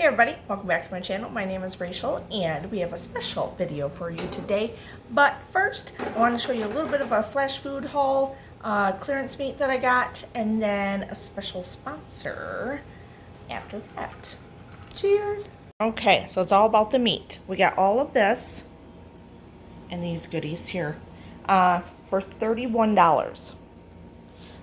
Hey everybody, welcome back to my channel. My name is Rachel and we have a special video for you today. But first, I want to show you a little bit of a Flashfood haul, clearance meat that I got, and then a special sponsor after that. Cheers! Okay, so it's all about the meat. We got all of this and these goodies here for $31.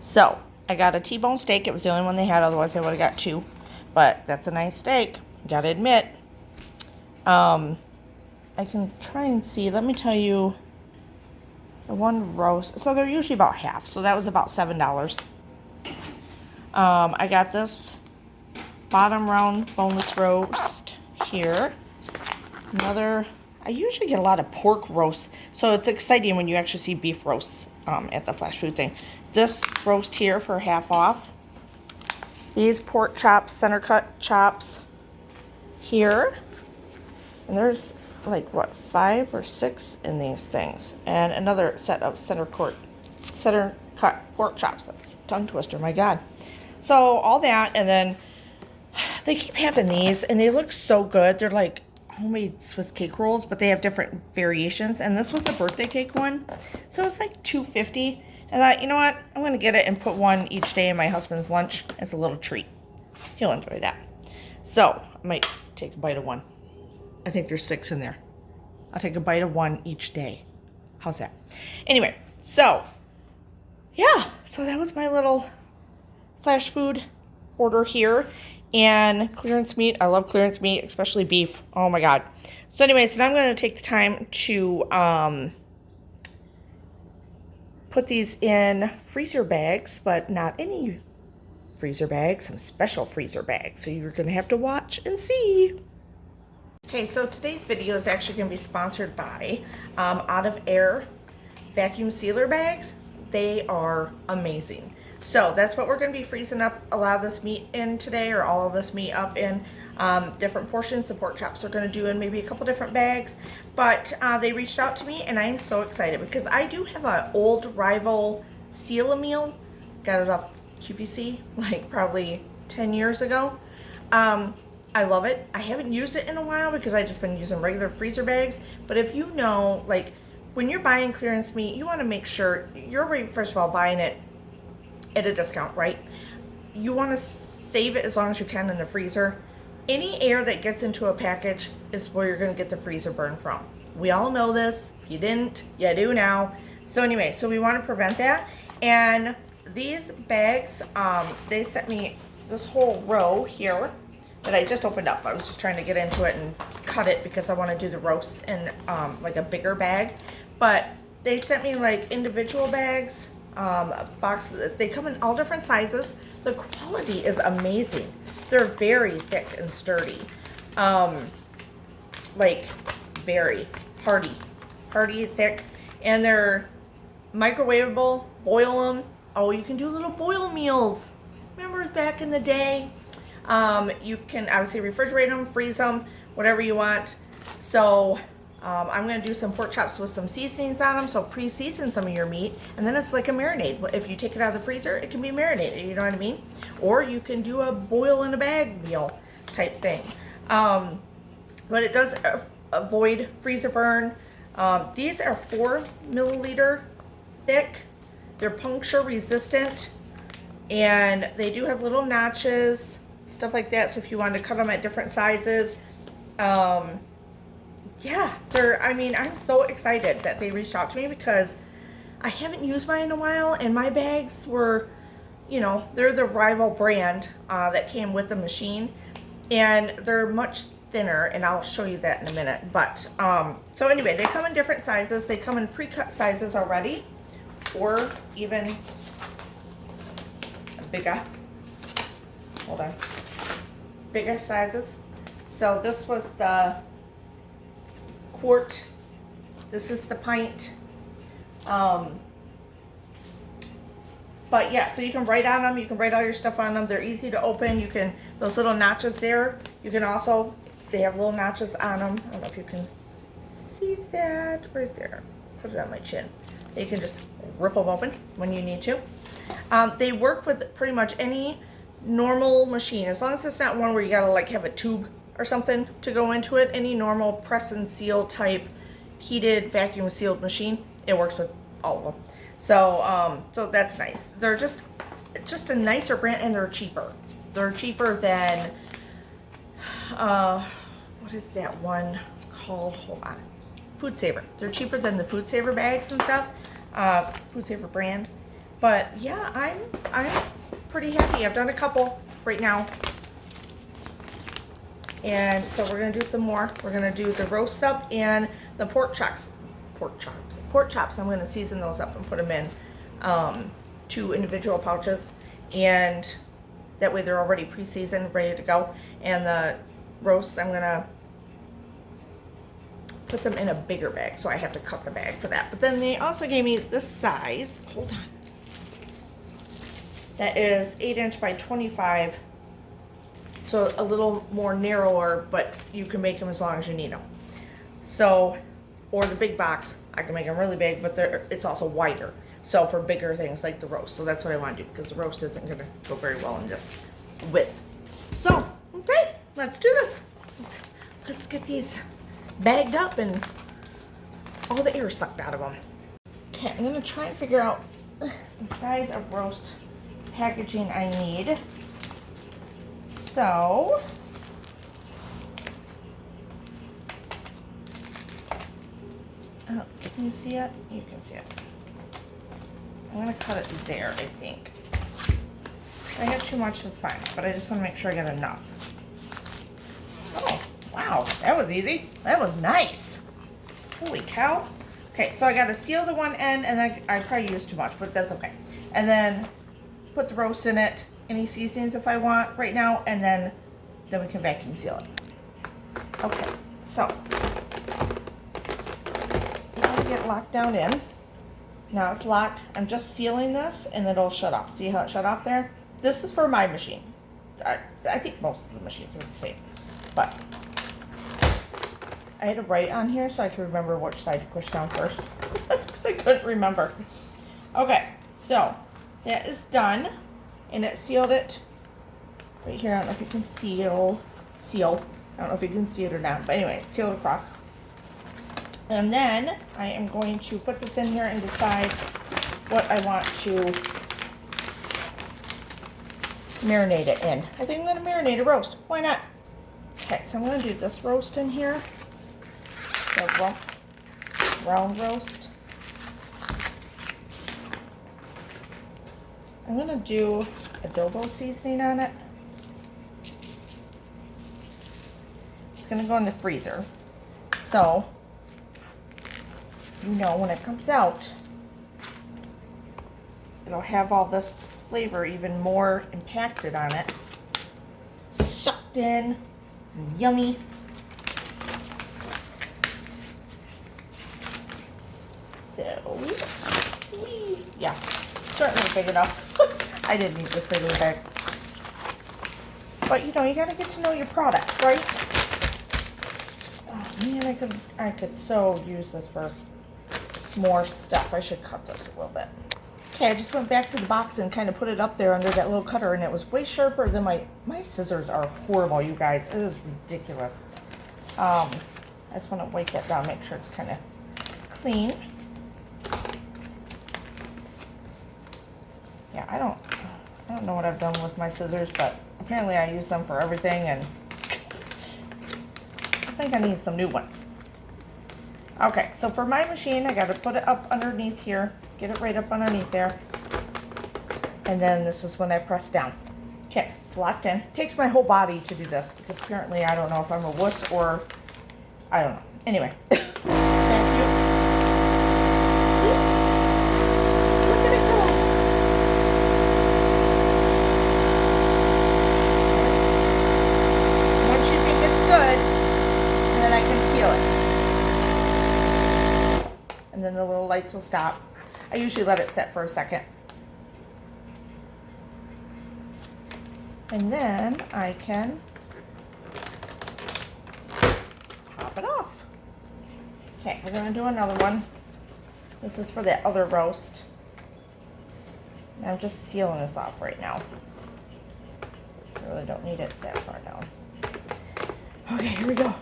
So, I got a T-bone steak. It was the only one they had, otherwise I would have got two. But that's a nice steak, gotta admit. I can try and see, let me tell you, the one roast, so they're usually about half, so that was about $7. I got this bottom round boneless roast here. Another, I usually get a lot of pork roasts, so it's exciting when you actually see beef roasts at the Flashfood thing. This roast here for half off. These pork chops, center cut chops here. And there's like, what, 5 or 6 in these things. And another set of center cut pork chops. That's a tongue twister, my God. So all that, and then they keep having these, and they look so good. They're like homemade Swiss cake rolls, but they have different variations. And this was a birthday cake one. So it's like $2.50. And I thought, you know what? I'm going to get it and put one each day in my husband's lunch as a little treat. He'll enjoy that. So, I might take a bite of one. I think there's 6 in there. I'll take a bite of one each day. How's that? Anyway, so, yeah. So, that was my little Flashfood order here. And clearance meat. I love clearance meat, especially beef. Oh, my God. So, anyway, so now I'm going to take the time to put these in freezer bags, but not any freezer bags, some special freezer bags. So you're gonna have to watch and see. Okay, so today's video is actually gonna be sponsored by Outofair vacuum sealer bags. They are amazing. So that's what we're gonna be freezing up a lot of this meat in today, or all of this meat up in different portions. The pork chops are gonna do in maybe a couple different bags. But they reached out to me and I'm so excited because I do have an old rival seal-a-meal. Got it off QVC like probably 10 years ago. I love it. I haven't used it in a while because I've just been using regular freezer bags. But if you know, like when you're buying clearance meat, you want to make sure you're, first of all, buying it at a discount, right? You want to save it as long as you can in the freezer. Any air that gets into a package is where you're going to get the freezer burn from. We all know this. If you didn't, you do now. So anyway, so we want to prevent that. And these bags, they sent me this whole row here that I just opened up. I was just trying to get into it and cut it because I want to do the roast in like a bigger bag. But they sent me like individual bags, boxes. They come in all different sizes. The quality is amazing. They're very thick and sturdy. Like very hearty, thick. And they're microwavable, boil them. Oh, you can do little boil meals. Remember back in the day? You can obviously refrigerate them, freeze them, whatever you want. So I'm going to do some pork chops with some seasonings on them. So pre-season some of your meat. And then it's like a marinade. If you take it out of the freezer, it can be marinated. You know what I mean? Or you can do a boil in a bag meal type thing. But it does avoid freezer burn. These are 4 milliliter thick. They're puncture resistant. And they do have little notches, stuff like that. So if you wanted to cut them at different sizes. Yeah, I mean, I'm so excited that they reached out to me because I haven't used mine in a while, and my bags were, you know, they're the rival brand that came with the machine, and they're much thinner, and I'll show you that in a minute. But so anyway, they come in different sizes. They come in pre-cut sizes already, or even bigger. Hold on, bigger sizes. So this was the quart, this is the pint. But yeah, so you can write on them, you can write all your stuff on them. They're easy to open. You can, those little notches there, you can also, they have little notches on them. I don't know if you can see that right there. Put it on my chin. You can just rip them open when you need to. They work with pretty much any normal machine, as long as it's not one where you gotta like have a tube or something to go into it. Any normal press and seal type heated vacuum sealed machine, it works with all of them. So so that's nice. They're just a nicer brand, and they're cheaper. They're cheaper than what is that one called? Hold on. Food Saver. They're cheaper than the Food Saver bags and stuff. Food Saver brand. But yeah, I'm pretty happy. I've done a couple right now. And so we're gonna do some more. We're gonna do the roast up and the pork chops. I'm gonna season those up and put them in 2 individual pouches, and that way they're already pre-seasoned, ready to go. And the roasts, I'm gonna put them in a bigger bag, so I have to cut the bag for that. But then they also gave me this size. Hold on. That is 8" by 25. So a little more narrower, but you can make them as long as you need them. So, or the big box, I can make them really big, but it's also wider. So for bigger things like the roast. So that's what I want to do, because the roast isn't going to go very well in this width. So, okay, let's do this. Let's get these bagged up and all the air sucked out of them. Okay, I'm going to try and figure out the size of roast packaging I need. So, oh, can you see it? You can see it. I'm going to cut it there, I think. If I have too much, that's fine, but I just want to make sure I get enough. Oh, wow, that was easy. That was nice. Holy cow. Okay, so I got to seal the one end, and I probably used too much, but that's okay. And then put the roast in it, any seasonings if I want right now, and then we can vacuum seal it. Okay, so now I get locked down in. Now it's locked. I'm just sealing this, and it'll shut off. See how it shut off there? This is for my machine. I think most of the machines are the same, but I had to write on here so I could remember which side to push down first, because I couldn't remember. Okay, so that is done, and it sealed it right here. I don't know if you can seal. I don't know if you can see it or not, but anyway, it's sealed across. And then I am going to put this in here and decide what I want to marinate it in. I think I'm going to marinate a roast. Why not? Okay, so I'm going to do this roast in here. The round roast. I'm going to do adobo seasoning on it. It's going to go in the freezer. So, you know, when it comes out, it'll have all this flavor even more impacted on it. Sucked in, and yummy. So, yeah, certainly big enough. I didn't need this big of a bag. But you know, you gotta get to know your product, right? Oh man, I could so use this for more stuff. I should cut this a little bit. Okay, I just went back to the box and kind of put it up there under that little cutter, and it was way sharper than my scissors are horrible, you guys. It is ridiculous. I just want to wipe that down, make sure it's kind of clean. Yeah, I don't know what I've done with my scissors, but apparently I use them for everything, and I think I need some new ones. Okay, so for my machine, I got to put it up underneath here, get it right up underneath there, and then this is when I press down. Okay, it's locked in. It takes my whole body to do this, because apparently I don't know if I'm a wuss or I don't know. Anyway, thank you. Look at it go. Once you think it's good, and then I can seal it. And then the little lights will stop. I usually let it set for a second. And then I can pop it off. Okay, we're gonna do another one. This is for that other roast. And I'm just sealing this off right now. I really don't need it that far down. Okay, here we go.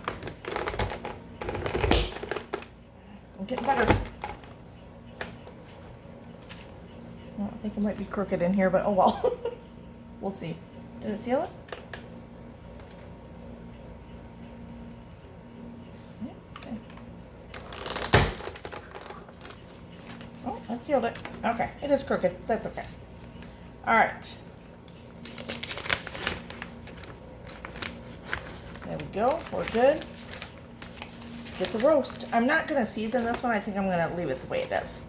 I'm getting better. I think it might be crooked in here, but oh well. We'll see. Did it seal it? Okay. Oh, that sealed it. Okay, it is crooked. That's okay. All right. There we go. We're good. Let's get the roast. I'm not going to season this one. I think I'm going to leave it the way it is.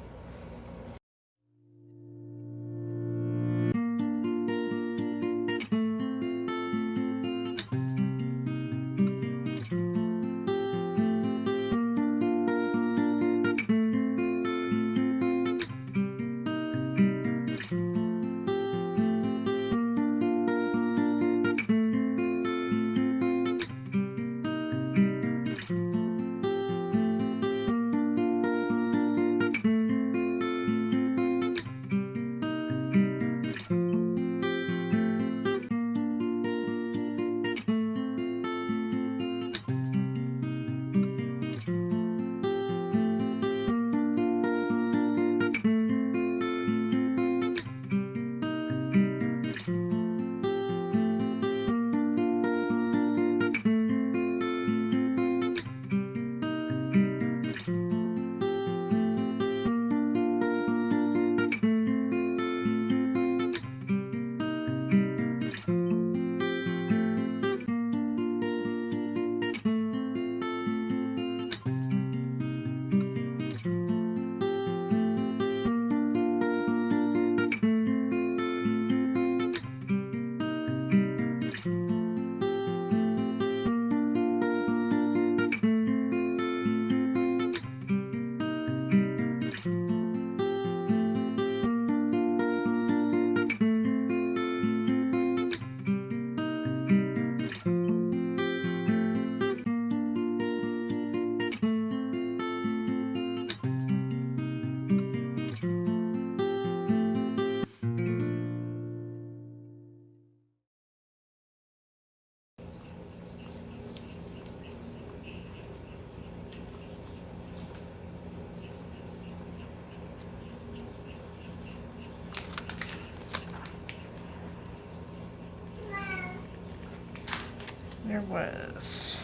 There was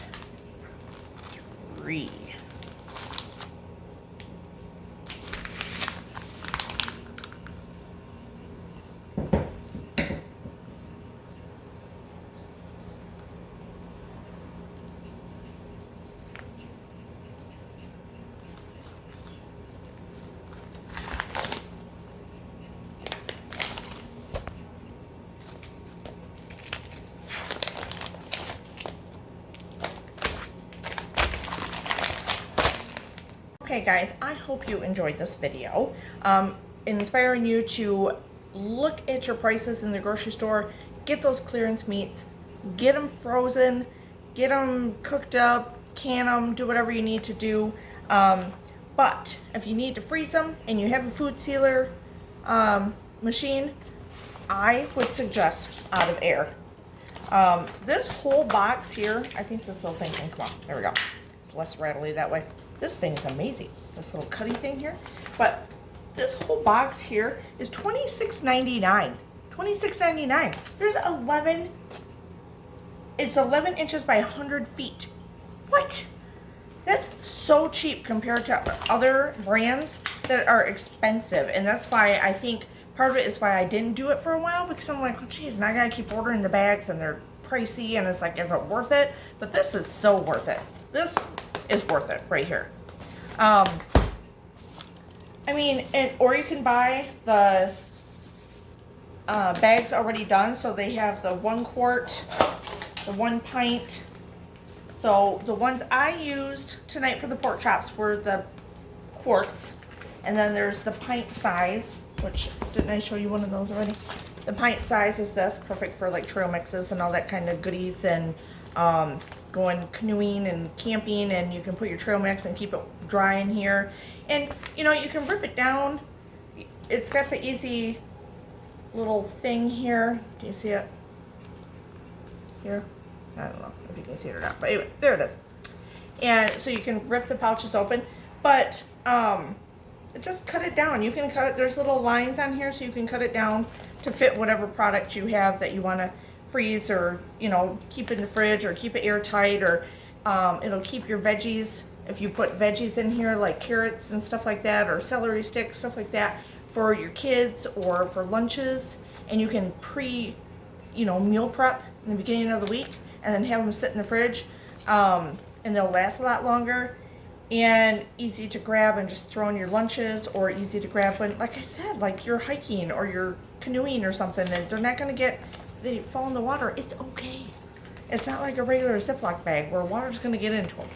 3. Okay guys, I hope you enjoyed this video, inspiring you to look at your prices in the grocery store, get those clearance meats, get them frozen, get them cooked up, can them, do whatever you need to do. But if you need to freeze them and you have a food sealer machine, I would suggest Outofair. This whole box here, I think this little thing can come out. There we go. It's less rattly that way. This thing is amazing. This little cutty thing here. But this whole box here is $26.99. $26.99. There's 11. It's 11 inches by 100 feet. What? That's so cheap compared to other brands that are expensive. And that's why I think part of it is why I didn't do it for a while, because I'm like, oh, geez, now I gotta keep ordering the bags and they're pricey, and it's like, is it worth it? But this is so worth it. This is worth it right here. I mean, or you can buy the bags already done. So they have the 1 quart, the 1 pint. So the ones I used tonight for the pork chops were the quarts, and then there's the pint size, which, didn't I show you one of those already? The pint size is this, perfect for like trail mixes and all that kind of goodies, and going canoeing and camping, and you can put your trail mix and keep it dry in here. And you know, you can rip it down. It's got the easy little thing here. Do you see it? Here. I don't know if you can see it or not, but anyway, there it is. And so you can rip the pouches open, but just cut it down. You can cut it, there's little lines on here, so you can cut it down to fit whatever product you have that you want to freeze, or, you know, keep in the fridge, or keep it airtight, or it'll keep your veggies. If you put veggies in here, like carrots and stuff like that, or celery sticks, stuff like that, for your kids or for lunches, and you can meal prep in the beginning of the week, and then have them sit in the fridge, and they'll last a lot longer, and easy to grab and just throw in your lunches, or easy to grab when, like I said, like you're hiking or you're canoeing or something, and they're not going to they fall in the water. It's okay. It's not like a regular Ziploc bag where water's going to get into them.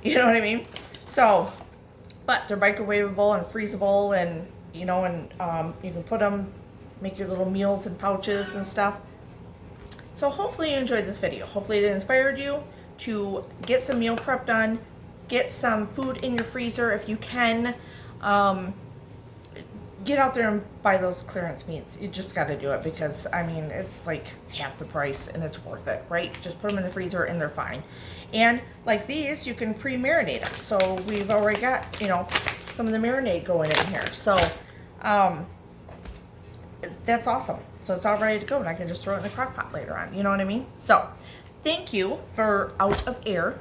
You know what I mean? So, but they're microwavable and freezable, and, you know, and you can put them, make your little meals in pouches and stuff. So hopefully you enjoyed this video. Hopefully it inspired you to get some meal prep done, get some food in your freezer if you can. Get out there and buy those clearance meats. You just got to do it, because I mean, it's like half the price and it's worth it, right? Just put them in the freezer and they're fine. And like these, you can pre-marinate them. So we've already got, you know, some of the marinade going in here. So that's awesome. So it's all ready to go, and I can just throw it in the crock pot later on. You know what I mean? So thank you for Outofair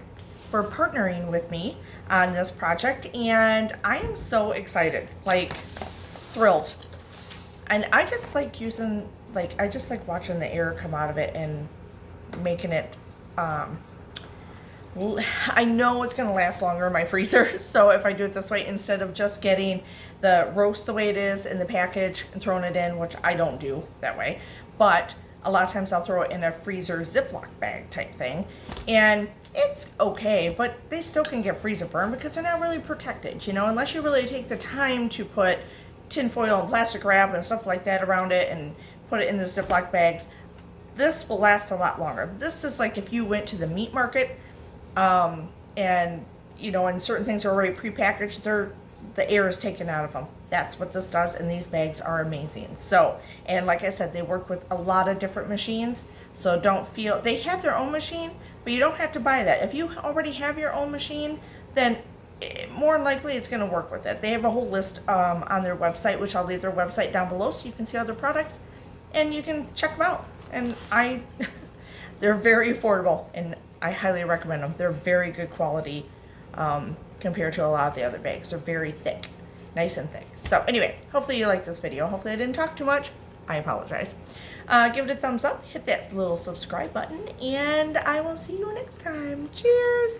for partnering with me on this project, and I am so excited, like thrilled. And I just like using, like, I just like watching the air come out of it and making it, I know it's going to last longer in my freezer. So if I do it this way, instead of just getting the roast the way it is in the package and throwing it in, which I don't do that way, but a lot of times I'll throw it in a freezer Ziploc bag type thing, and it's okay, but they still can get freezer burn because they're not really protected, you know, unless you really take the time to put tin foil and plastic wrap and stuff like that around it and put it in the Ziploc bags. This will last a lot longer. This is like if you went to the meat market, and, you know, and certain things are already prepackaged, the air is taken out of them. That's what this does, and these bags are amazing. So, and like I said, they work with a lot of different machines, so don't feel, they have their own machine, but you don't have to buy that. If you already have your own machine, then more than likely it's going to work with it. They have a whole list on their website, which I'll leave their website down below so you can see other products, and you can check them out. And they're very affordable, and I highly recommend them. They're very good quality compared to a lot of the other bags. They're very thick, nice and thick. So anyway, hopefully you like this video. Hopefully I didn't talk too much. I apologize. Give it a thumbs up, hit that little subscribe button, and I will see you next time. Cheers!